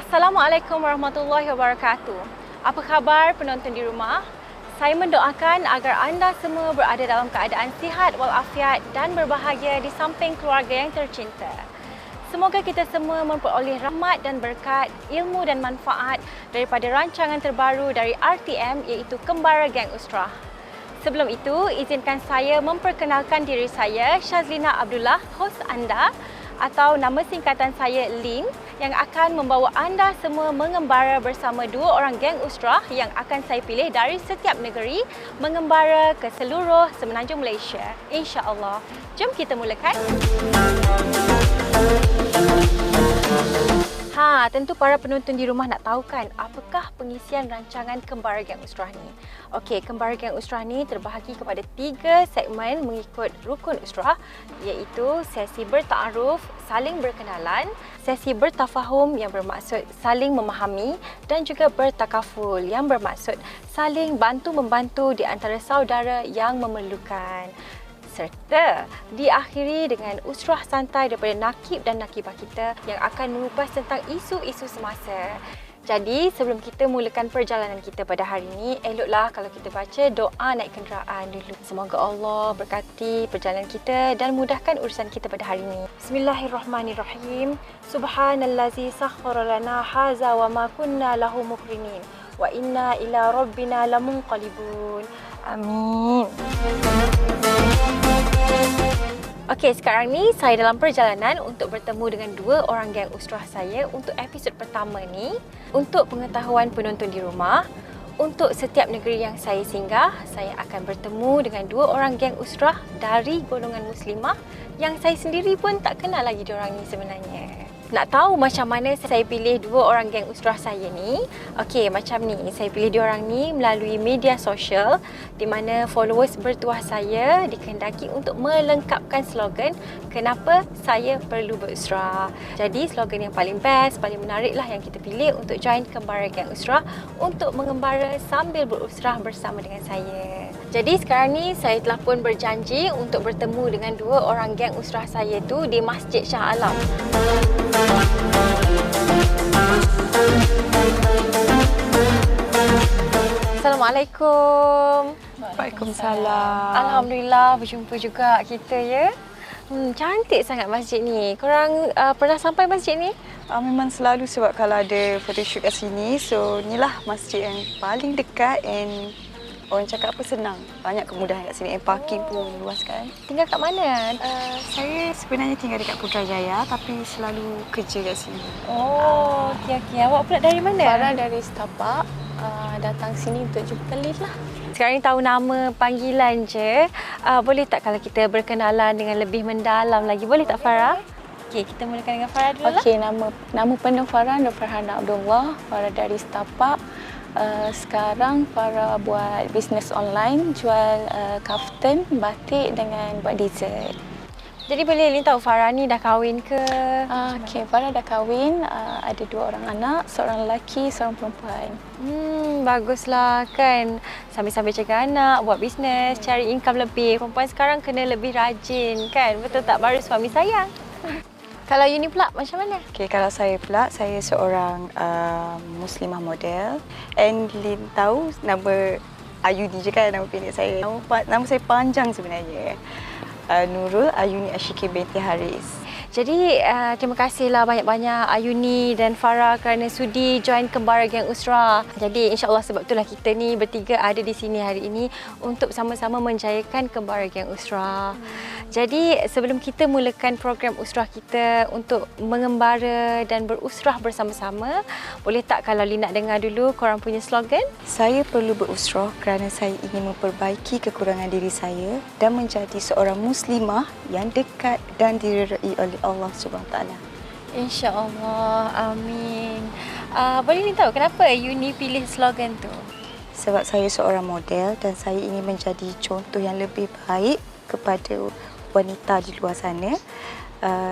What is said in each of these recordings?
Assalamualaikum warahmatullahi wabarakatuh. Apa khabar penonton di rumah? Saya mendoakan agar anda semua berada dalam keadaan sihat walafiat dan berbahagia di samping keluarga yang tercinta. Semoga kita semua memperoleh rahmat dan berkat, ilmu dan manfaat daripada rancangan terbaru dari RTM iaitu Kembara Gang Usrah. Sebelum itu, izinkan saya memperkenalkan diri saya, Syazlina Abdullah, hos anda atau nama singkatan saya Lin, yang akan membawa anda semua mengembara bersama dua orang geng usrah yang akan saya pilih dari setiap negeri mengembara ke seluruh semenanjung Malaysia. InsyaAllah. Jom kita mulakan. Tentu para penonton di rumah nak tahu kan apakah pengisian rancangan Kembara Gang Usrah ni. Okey, Kembara Gang Usrah ni terbahagi kepada 3 segmen mengikut rukun usrah, iaitu sesi bertaaruf, saling berkenalan, sesi bertafahum yang bermaksud saling memahami dan juga bertakaful yang bermaksud saling bantu-membantu di antara saudara yang memerlukan. Serta diakhiri dengan usrah santai daripada nakib dan nakibah kita yang akan mengupas tentang isu-isu semasa. Jadi sebelum kita mulakan perjalanan kita pada hari ini, eloklah kalau kita baca doa naik kenderaan dulu. Semoga Allah berkati perjalanan kita dan mudahkan urusan kita pada hari ini. Bismillahirrahmanirrahim. Subhanallazi sakhkhara lana haza wa ma kunna lahu muqrinin wa inna ila rabbina lamunqalibun. Amin. Okey, sekarang ni saya dalam perjalanan untuk bertemu dengan dua orang geng usrah saya untuk episod pertama ni. Untuk pengetahuan penonton di rumah, untuk setiap negeri yang saya singgah, saya akan bertemu dengan dua orang geng usrah dari golongan muslimah yang saya sendiri pun tak kenal lagi diorang ni sebenarnya. Nak tahu macam mana saya pilih dua orang geng usrah saya ni? Okey, macam ni. Saya pilih diorang ni melalui media sosial di mana followers bertuah saya dikehendaki untuk melengkapkan slogan kenapa saya perlu berusrah. Jadi slogan yang paling best, paling menarik lah yang kita pilih untuk join Kembara Gang Usrah untuk mengembara sambil berusrah bersama dengan saya. Jadi sekarang ni saya telah pun berjanji untuk bertemu dengan dua orang geng usrah saya tu di Masjid Shah Alam. Assalamualaikum. Waalaikumsalam. Alhamdulillah berjumpa juga kita ya. Cantik sangat masjid ni. Korang pernah sampai masjid ni? Memang selalu sebab kalau ada photoshoot kat sini. So inilah masjid yang paling dekat and orang cakap apa senang. Banyak kemudahan kat sini. And parking pun luas kan. Tinggal kat mana? Saya sebenarnya tinggal dekat Putrajaya tapi selalu kerja kat sini. Oh, okey. Awak pula dari mana? Farah dari Setapak. Datang sini untuk jumpa Lin lah. Sekarang ni tahu nama panggilan je. Boleh tak kalau kita berkenalan dengan lebih mendalam lagi? Boleh tak Farah? Okey, kita mulakan dengan Farah dulu lah. Okey, nama penuh Farah Nur Farhana Abdullah. Farah dari Setapak. Sekarang Farah buat bisnes online, jual kaftan, batik dengan buat dessert. Jadi boleh Lin tahu Farah ni dah kahwin ke? Okey, Farah dah kahwin, ada 2 orang anak, seorang lelaki, seorang perempuan. Baguslah kan. Sambil-sambil jaga anak, buat bisnes, cari income lebih. Perempuan sekarang kena lebih rajin kan? Betul tak? Baru suami sayang. Kalau you ni pula macam mana? Okay, kalau saya pula, saya seorang muslimah model. And Lin tahu nama Ayuni je kan, nama pendek saya. Nama saya panjang sebenarnya. Nurul Ayuni Ashiki binti Haris. Jadi terima kasihlah banyak-banyak Ayuni dan Farah kerana sudi join Kembara Gang Usrah. Jadi insya-Allah sebab itulah kita ni bertiga ada di sini hari ini untuk sama-sama menjayakan Kembara Gang Usrah. Jadi sebelum kita mulakan program usrah kita untuk mengembara dan berusrah bersama-sama, boleh tak kalau Lin nak dengar dulu korang punya slogan? Saya perlu berusrah kerana saya ingin memperbaiki kekurangan diri saya dan menjadi seorang muslimah yang dekat dan diridai oleh Allah Subhanahu Wa Taala. InsyaAllah. Amin. Boleh ni tahu kenapa Yuni pilih slogan tu? Sebab saya seorang model dan saya ingin menjadi contoh yang lebih baik kepada wanita di luar sana.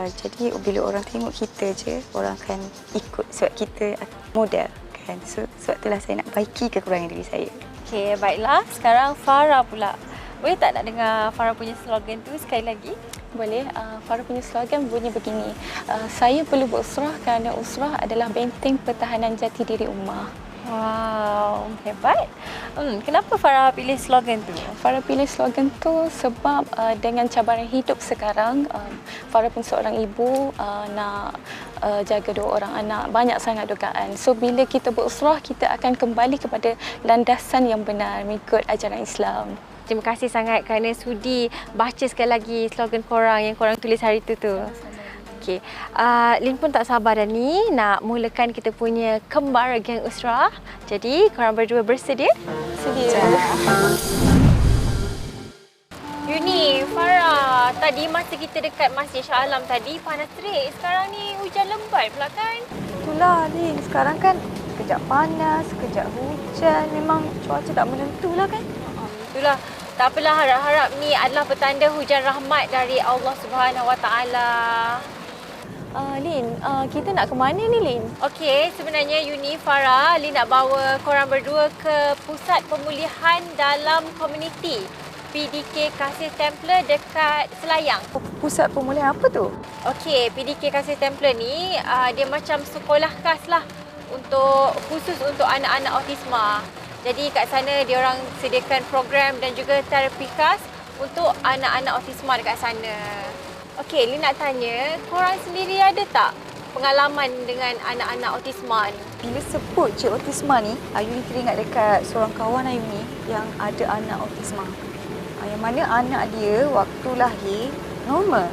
Jadi bila orang tengok kita je, orang akan ikut sebab kita model kan. So, sebab itulah saya nak baiki kekurangan diri saya. Okey, baiklah. Sekarang Farah pula. Boleh tak nak dengar Farah punya slogan tu sekali lagi? Boleh. Farah punya slogan bunyi begini. Saya perlu berusrah kerana usrah adalah benteng pertahanan jati diri ummah. Wow, hebat. Kenapa Farah pilih slogan tu? Farah pilih slogan tu sebab dengan cabaran hidup sekarang, Farah pun seorang ibu, nak jaga 2 orang anak, banyak sangat dugaan. So bila kita berusrah, kita akan kembali kepada landasan yang benar mengikut ajaran Islam. Terima kasih sangat kerana sudi baca sekali lagi slogan korang yang korang tulis hari tu. Okey, Lin pun tak sabar dah ni nak mulakan kita punya kembar geng Usrah. Jadi korang berdua bersedia? Sedia. Yuni, Farah, tadi masa kita dekat Masjid Shah Alam tadi panas terik. Sekarang ni hujan lembat pula kan? Itulah, Lin. Sekarang kan sekejap panas, sekejap hujan. Memang cuaca tak menentu lah kan? Itulah. Tak apalah, harap-harap ni adalah petanda hujan rahmat dari Allah Subhanahu Wa Taala. Lin, kita nak ke mana ni, Lin? Okey, sebenarnya Yuni, Farah, Lin nak bawa korang berdua ke Pusat Pemulihan Dalam Komuniti PDK Kasih Templar dekat Selayang. Pusat pemulihan apa tu? Okey, PDK Kasih Templar ni dia macam sekolah khas lah khusus untuk anak-anak autisma. Jadi kat sana dia orang sediakan program dan juga terapi khas untuk anak-anak autisma dekat sana. Okey, Lin nak tanya, korang sendiri ada tak pengalaman dengan anak-anak autisma ni? Bila sebut je autisma ni, Ayuni teringat dekat seorang kawan Ayuni yang ada anak autisma. Yang mana anak dia waktu lahir normal.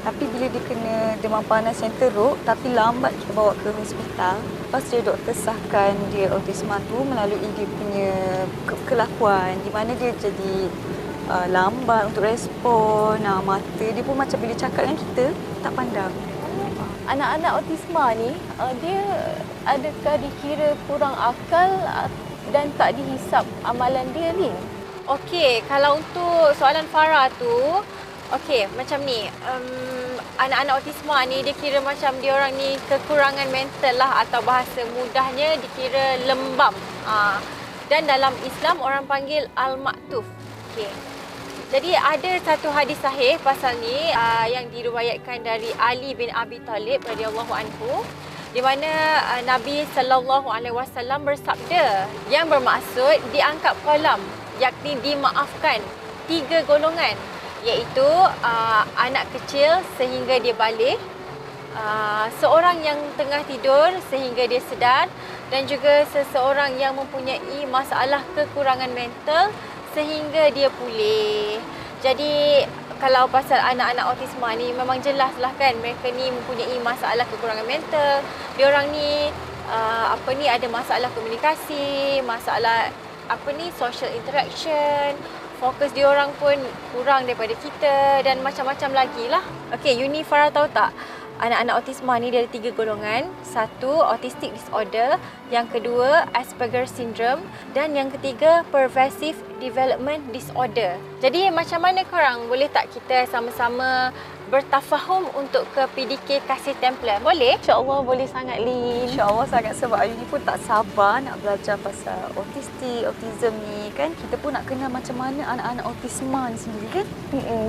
Tapi bila dia kena demam panas yang teruk, tapi lambat kita bawa ke hospital. Lepas dia doktor sahkan dia autisma tu melalui dia punya kelakuan di mana dia jadi lambat untuk respon, mata dia pun macam bila cakap dengan kita tak pandang. Anak-anak autisma ni, dia adakah dikira kurang akal dan tak dihisap amalan dia, Lin? Okey, kalau untuk soalan Farah tu, okey, macam ni. Anak-anak autisma ni dia kira macam dia orang ni kekurangan mental lah, atau bahasa mudahnya dikira lembam. Dan dalam Islam orang panggil al-maktuf. Okey. Jadi ada satu hadis sahih pasal ni yang diriwayatkan dari Ali bin Abi Talib radhiyallahu anhu, di mana Nabi sallallahu alaihi wasallam bersabda yang bermaksud diangkat qalam, yakni dimaafkan 3 golongan, iaitu anak kecil sehingga dia balik, seorang yang tengah tidur sehingga dia sedar, dan juga seseorang yang mempunyai masalah kekurangan mental sehingga dia pulih. Jadi kalau pasal anak-anak autisma ni memang jelaslah kan, mereka ni mempunyai masalah kekurangan mental. Diorang ni ada masalah komunikasi, masalah social interaction. Fokus diorang pun kurang daripada kita dan macam-macam lagi lah. Okey, Yuni, Farah tahu tak? Anak-anak autisma ni dia ada 3 golongan. 1, autistic disorder. Yang kedua, Asperger syndrome. Dan yang ketiga, pervasive development disorder. Jadi macam mana korang? Boleh tak kita sama-sama bertafahum untuk ke PDK Kasih Templar? Boleh? InsyaAllah boleh sangat, Lin. InsyaAllah sangat, sebab Ayuni pun tak sabar nak belajar pasal autism ni kan. Kita pun nak kenal macam mana anak-anak autisma ni sendiri kan.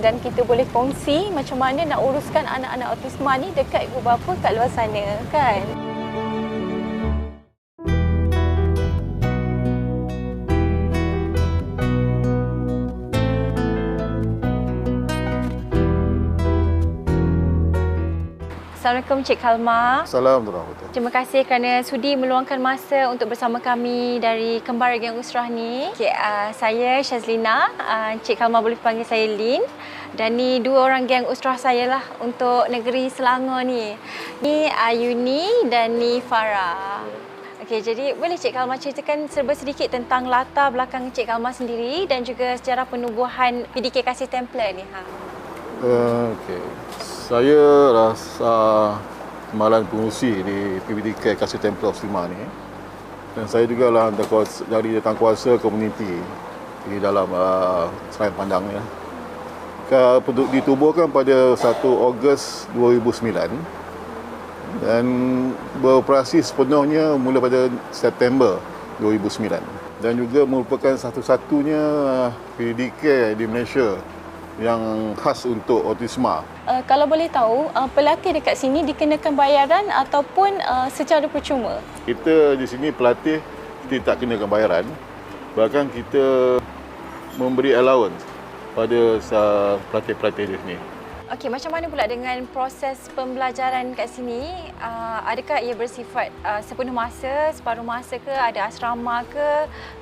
Dan kita boleh kongsi macam mana nak uruskan anak-anak autisma ni dekat ibu bapa kat luar sana kan. Assalamualaikum Cik Kalma. Assalamualaikum. Terima kasih kerana sudi meluangkan masa untuk bersama kami dari Kembar Geng Usrah ni. Okay, saya Syazlina, Cik Kalma boleh panggil saya Lin. Dan ni 2 orang geng Usrah saya lah untuk negeri Selangor ni. Ni Ayuni dan ni Farah. Okey, jadi boleh Cik Kalma ceritakan serba sedikit tentang latar belakang Cik Kalma sendiri dan juga sejarah penubuhan PDK Kasih Templar ni. Okey. Saya rasa kemalan pengurusi di PDK Kasih Templar Muslimah ni. Dan saya juga lah dari datangkuasa komuniti di dalam Selayang Pandang ya. Ditubuhkan pada 1 Ogos 2009 dan beroperasi sepenuhnya mula pada September 2009 dan juga merupakan satu-satunya PDK di Malaysia yang khas untuk autisma. Kalau boleh tahu, pelatih dekat sini dikenakan bayaran ataupun secara percuma? Kita di sini pelatih kita tak kenakan bayaran. Bahkan kita memberi allowance pada pelatih-pelatih di sini. Okey, macam mana pula dengan proses pembelajaran kat sini? Adakah ia bersifat sepenuh masa, separuh masa ke, ada asrama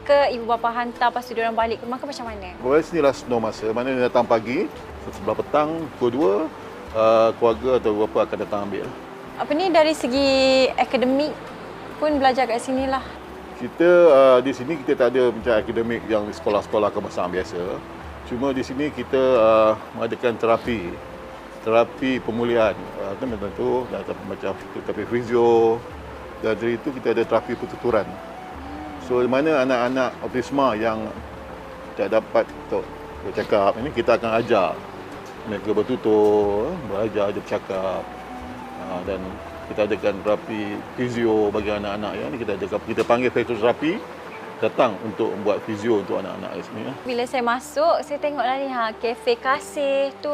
ke ibu bapa hantar lepas tu diorang balik ke rumah ke macam mana? Kalau sini lah sepenuh masa, mana dia datang pagi, sebelah petang, pukul 2, keluarga atau bapa akan datang ambil. Apa ni dari segi akademik pun belajar kat sini lah. Kita di sini kita tak ada macam akademik yang di sekolah-sekolah kebangsaan biasa. Cuma di sini kita mengadakan terapi pemulihan. Tentu macam terapi fizio, dan dari itu kita ada terapi pertuturan. So di mana anak-anak autisma yang tak dapat untuk bercakap, ini kita akan ajar mereka bertutur, belajar bercakap, dan kita adakan terapi fizio bagi anak-anak ya. Kita panggil fisioterapi datang untuk membuat fizio untuk anak-anak di sini. Bila saya masuk, saya tengoklah ni kafe kasih tu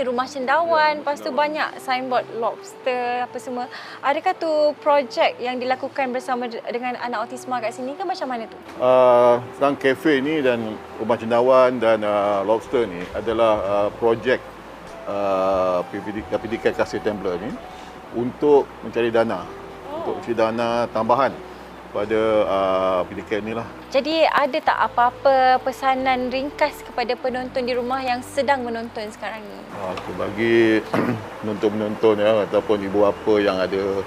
rumah cendawan, lepas tu banyak signboard lobster apa semua. Adakah tu projek yang dilakukan bersama dengan anak autisma kat sini ke macam mana tu? Tentang kafe ni dan rumah cendawan dan lobster ni adalah projek PPDK Kasih Templar ni untuk mencari dana, untuk mencari dana tambahan pada PDK ni lah. Jadi ada tak apa-apa pesanan ringkas kepada penonton di rumah yang sedang menonton sekarang ni? Bagi penonton-penonton ya, ataupun ibu bapa yang ada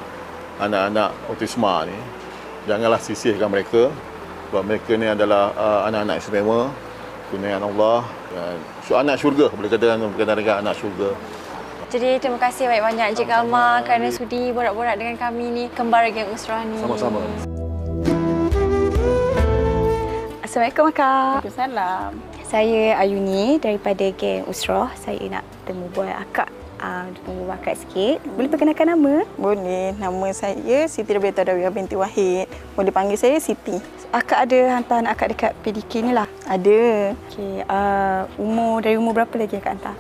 anak-anak autisma ni, janganlah sisihkan mereka. Sebab mereka ni adalah anak-anak istimewa, kurniaan Allah. Anak syurga, boleh katakan anak syurga. Jadi terima kasih banyak-banyak Encik Galma kerana sudi borak-borak dengan kami ni, Kembar Geng Usrah ni. Sama-sama. Assalamualaikum Akak. Waalaikumsalam. Saya Ayuni daripada Geng Usrah. Saya nak temu buat akak. Temu buat akak sikit. Boleh perkenalkan nama? Boleh. Nama saya Siti Rabiah Tadawiyah binti Wahid. Boleh panggil saya Siti. Akak ada hantar anak akak dekat PDK ni lah? Ada. Okey. Dari umur berapa lagi akak hantar?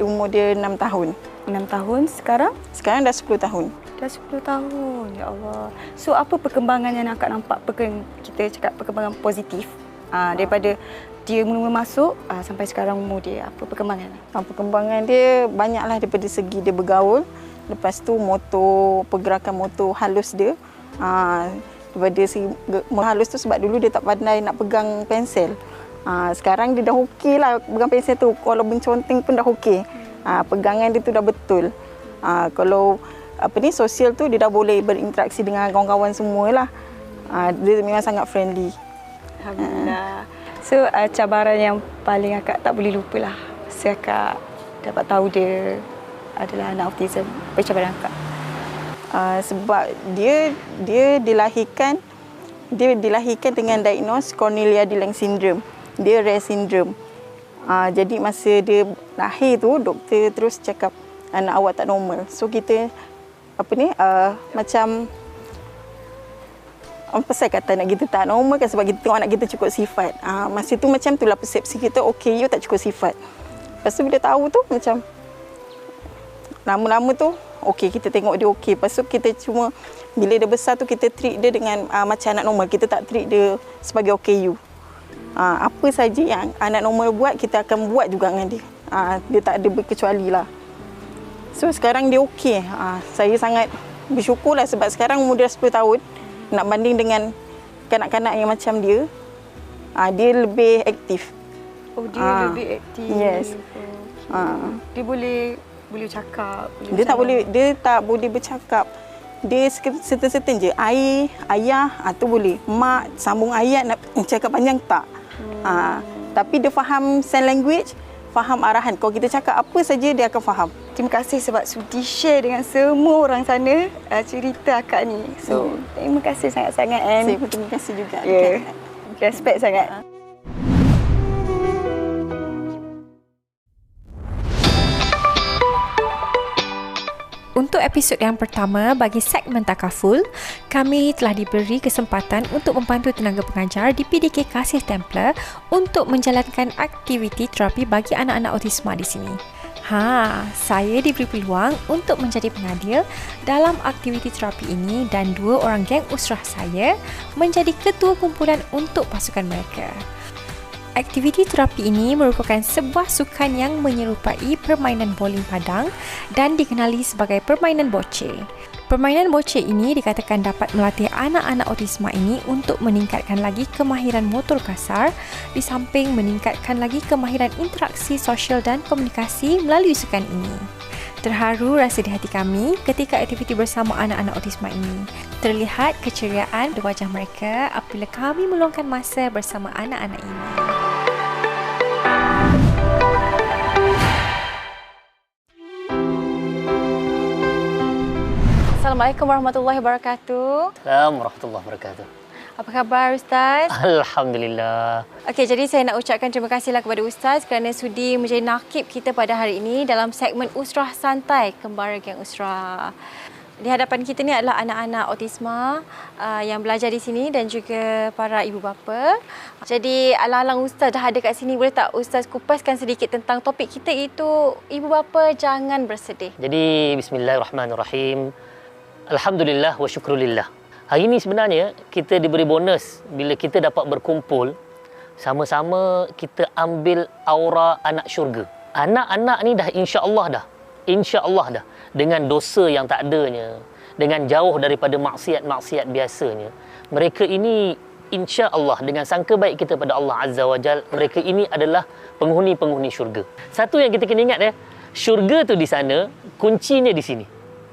Umur dia 6 tahun. 6 tahun. Sekarang? Sekarang dah 10 tahun. Dah 10 tahun. Ya Allah. So apa perkembangan yang akak nampak? Kita cakap perkembangan positif. Daripada dia mula-mula masuk sampai sekarang umur dia, apa perkembangan? Perkembangan dia banyaklah daripada segi dia bergaul. Lepas tu pergerakan motor halus dia. Daripada segi halus tu sebab dulu dia tak pandai nak pegang pensel. Sekarang dia dah okey lah pegang pensel tu. Kalau menconteng pun dah okey. Pegangan dia tu dah betul. Kalau sosial tu dia dah boleh berinteraksi dengan kawan-kawan semualah. Dia memang sangat friendly. Alhamdulillah. So cabaran yang paling akak tak boleh lupa lah masa akak dapat tahu dia adalah anak autism. Apa cabaran akak? Sebab dia dilahirkan dengan diagnos Cornelia de Lange syndrome. Dia rare syndrome. Jadi masa dia lahir tu doktor terus cakap anak awak tak normal. So kita macam apa saya kata anak kita tak normal kan sebab kita tengok anak kita cukup sifat. Masa tu macam itulah persepsi kita, okey you tak cukup sifat. Lepas tu bila tahu tu macam lama-lama tu okey kita tengok dia okey. Lepas tu kita cuma bila dia besar tu kita treat dia dengan macam anak normal. Kita tak treat dia sebagai OKU. Apa saja yang anak normal buat kita akan buat juga dengan dia. Dia tak ada berkecuali lah. So sekarang dia okey. Saya sangat bersyukurlah sebab sekarang umur dia 10 tahun. Nak banding dengan kanak-kanak yang macam dia, dia lebih aktif. Oh, dia lebih aktif. Yes. Dia boleh cakap. Dia tak boleh bercakap. Dia certain je. Ayah, tu boleh. Mak, sambung ayat, nak cakap panjang tak. Tapi dia faham sign language, faham arahan. Kalau kita cakap apa saja dia akan faham. Terima kasih sebab sudi share dengan semua orang sana cerita akak ni. So, terima kasih sangat-sangat. Saya pun terima kasih juga. Yeah. Respect sangat. Untuk episod yang pertama bagi segmen Takaful, kami telah diberi kesempatan untuk membantu tenaga pengajar di PDK Kasih Templar untuk menjalankan aktiviti terapi bagi anak-anak autisma di sini. Saya diberi peluang untuk menjadi pengadil dalam aktiviti terapi ini dan 2 orang geng usrah saya menjadi ketua kumpulan untuk pasukan mereka. Aktiviti terapi ini merupakan sebuah sukan yang menyerupai permainan bowling padang dan dikenali sebagai permainan bocce. Permainan bocce ini dikatakan dapat melatih anak-anak autisma ini untuk meningkatkan lagi kemahiran motor kasar di samping meningkatkan lagi kemahiran interaksi sosial dan komunikasi melalui sukan ini. Terharu rasa di hati kami ketika aktiviti bersama anak-anak autisma ini. Terlihat keceriaan di wajah mereka apabila kami meluangkan masa bersama anak-anak ini. Assalamualaikum warahmatullahi wabarakatuh. Assalamualaikum warahmatullahi wabarakatuh. Apa khabar Ustaz? Alhamdulillah. Okey, jadi saya nak ucapkan terima kasihlah kepada Ustaz kerana sudi menjadi nakib kita pada hari ini dalam segmen Usrah Santai Kembara Geng Usrah. Di hadapan kita ni adalah anak-anak autisma yang belajar di sini dan juga para ibu bapa. Jadi alang-alang Ustaz dah ada kat sini, boleh tak Ustaz kupaskan sedikit tentang topik kita itu ibu bapa jangan bersedih. Jadi bismillahirrahmanirrahim. Alhamdulillah wa syukrulillah. Hari ini sebenarnya kita diberi bonus bila kita dapat berkumpul sama-sama kita ambil aura anak syurga. Anak-anak ni dah insya-Allah dah dengan dosa yang tak adanya, dengan jauh daripada maksiat-maksiat biasanya. Mereka ini insya-Allah dengan sangka baik kita pada Allah Azza wa Jal, mereka ini adalah penghuni-penghuni syurga. Satu yang kita kena ingat syurga tu di sana, kuncinya di sini.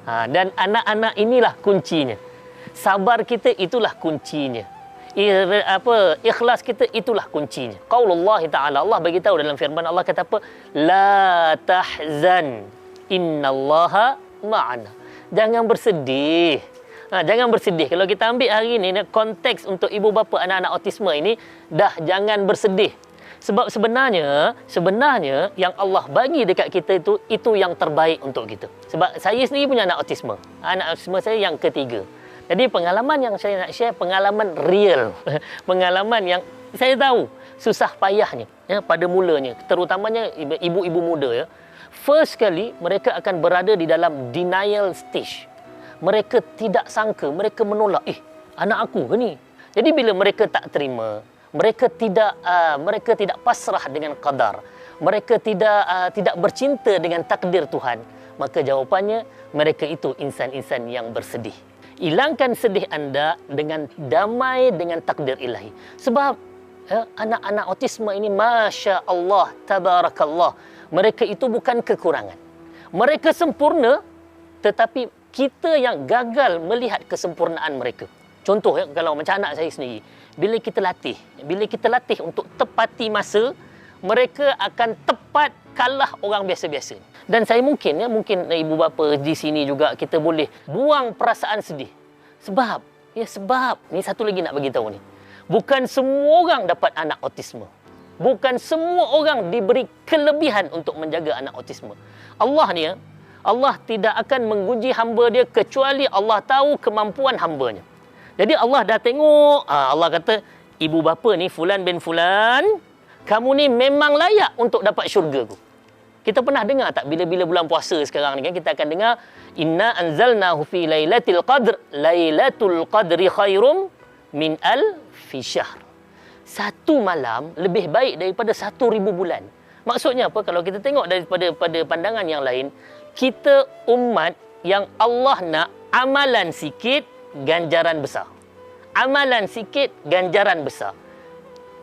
Dan anak-anak inilah kuncinya. Sabar kita itulah kuncinya. Ikhlas kita itulah kuncinya. Qaulullah Ta'ala, Allah bagi tahu dalam firman Allah kata apa? La tahzan innallaha ma'ana. Jangan bersedih. Jangan bersedih. Kalau kita ambil hari ini konteks untuk ibu bapa anak-anak autisme ini, dah jangan bersedih. Sebab sebenarnya yang Allah bagi dekat kita itu yang terbaik untuk kita. Sebab saya sendiri punya anak autisme. Anak autisme saya yang ketiga. Jadi pengalaman yang saya nak share, pengalaman real. Pengalaman yang saya tahu susah payahnya pada mulanya. Terutamanya ibu-ibu muda. First kali mereka akan berada di dalam denial stage. Mereka tidak sangka, mereka menolak. Anak aku ke ni? Jadi bila mereka tak terima, mereka tidak pasrah dengan qadar. Mereka tidak bercinta dengan takdir Tuhan. Maka jawapannya, mereka itu insan-insan yang bersedih. Hilangkan sedih anda dengan damai dengan takdir ilahi. Sebab anak-anak autisme ini, Masya Allah, Tabarakallah, mereka itu bukan kekurangan. Mereka sempurna, tetapi kita yang gagal melihat kesempurnaan mereka. Contoh, kalau macam anak saya sendiri, bila kita latih untuk tepati masa, mereka akan tepat kalah orang biasa-biasa. Dan saya mungkin ibu bapa di sini juga kita boleh buang perasaan sedih. Sebab ni satu lagi nak bagi tahu ni. Bukan semua orang dapat anak autisme. Bukan semua orang diberi kelebihan untuk menjaga anak autisme. Allah tidak akan menguji hamba dia kecuali Allah tahu kemampuan hambanya. Jadi Allah dah tengok, Allah kata, ibu bapa ni fulan bin fulan, kamu ni memang layak untuk dapat syurga-ku. Kita pernah dengar tak bila-bila bulan puasa sekarang ni kan, kita akan dengar inna anzalnahu fi lailatul qadr, lailatul qadri khairum min alfi syahr. Satu malam lebih baik daripada 1,000 bulan. Maksudnya apa? Kalau kita tengok daripada pandangan yang lain, kita umat yang Allah nak amalan sikit, ganjaran besar. Amalan sikit, ganjaran besar.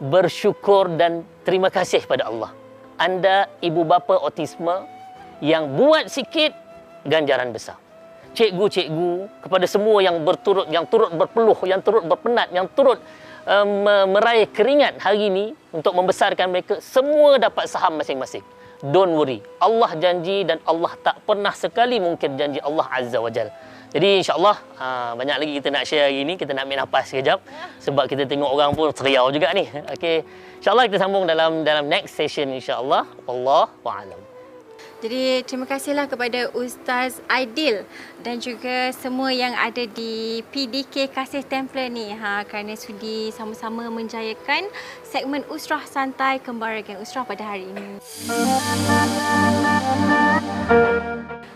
Bersyukur dan terima kasih pada Allah. Anda ibu bapa autisme yang buat sikit, ganjaran besar. Cikgu-cikgu, kepada semua yang turut berpeluh, yang turut berpenat, yang turut meraih keringat hari ini untuk membesarkan mereka, semua dapat saham masing-masing. Don't worry. Allah janji dan Allah tak pernah sekali mungkin janji Allah Azza wa Jal. Jadi insya-Allah banyak lagi kita nak share hari ini. Kita nak ambil nafas sekejap sebab kita tengok orang pun teriau juga ni. Okey. Insya-Allah kita sambung dalam next session insya-Allah. Wallahu a'lam. Jadi terima kasihlah kepada Ustaz Aidil dan juga semua yang ada di PDK Kasih Templar ni kerana sudi sama-sama menjayakan segmen Usrah Santai Kembara Geng Usrah pada hari ini.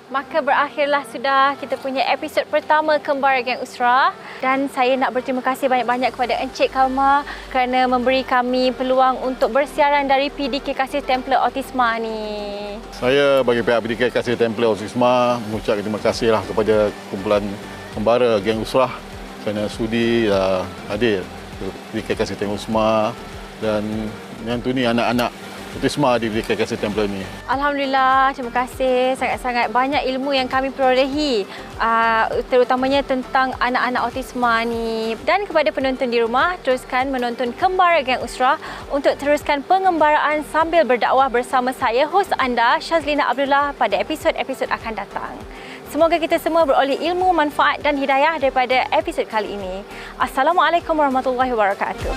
Maka berakhirlah sudah kita punya episod pertama Kembara Geng Usrah, dan saya nak berterima kasih banyak-banyak kepada Encik Kalma kerana memberi kami peluang untuk bersiaran dari PDK Kasih Templar Autisma ni. Saya bagi pihak PDK Kasih Templar Autisma mengucapkan terima kasihlah kepada kumpulan Kembara Geng Usrah kerana sudi hadir ke PDK Kasih Templar Autisma dan yang tu ni anak-anak autisma di PDK Kasih Templar ni. Alhamdulillah, terima kasih. Sangat-sangat banyak ilmu yang kami perolehi, terutamanya tentang anak-anak autisma ni. Dan kepada penonton di rumah, teruskan menonton Kembara Geng Usrah untuk teruskan pengembaraan sambil berdakwah bersama saya, hos anda, Syazlina Abdullah, pada episod-episod akan datang. Semoga kita semua beroleh ilmu, manfaat dan hidayah daripada episod kali ini. Assalamualaikum warahmatullahi wabarakatuh.